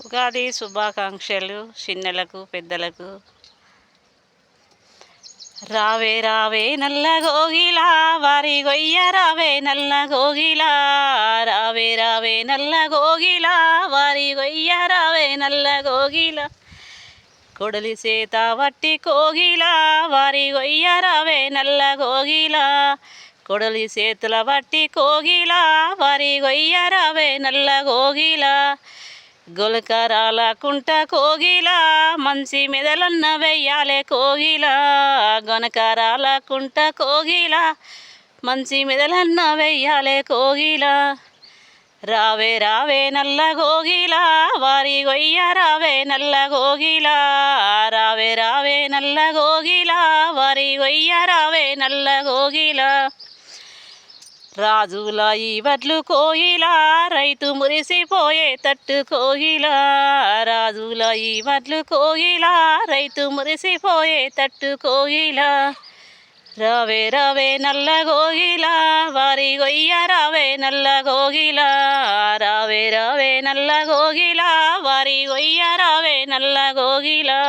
ఉగాది శుభాకాంక్షలు చిన్నలకు పెద్దలకు. రావే రావే నల్ల గోగిలా వారి గొయ్య రావే నల్ల గోగిలా, రావే రావే నల్ల గోగిలా వారి గొయ్య రావే నల్ల గోగిలా, కొడలి సేత వట్టి కోగిలా వారి గొయ్య రావే నల్ల గోగిలా, కొడలి చేతుల వట్టి కోగిలా వారి గొయ్య రావే నల్ల గోగిలా, గొలకరాల కుంట కోగిలా మంచి మెదలన్న వెయ్యాలే కోగిలా, గొనకరాల కుంట కోగిలా మంచి మెదలన్న వెయ్యాలే కోగిలా, రావే రావే నల్ల గోగిలా వారి గొయ్య రావే నల్ల గోగిలా, రావే రావే నల్ల గోగిలా వారి గొయ్య రావే నల్ల గోగిలా, రాజుల ఈ వడ్లు కోయిలా రైతు మురిసిపోయే తట్టు కోయిలా, రాజుల ఈ వడ్లు కోయిలా రైతు మురిసిపోయే తట్టు కోయిలా, రావే రావే నల్ల గోగిలా వారి గొయ్య రావే నల్ల గోగిలా, రావే రావే నల్ల గోగిలా వారి గొయ్య రావే నల్ల గోగిలా.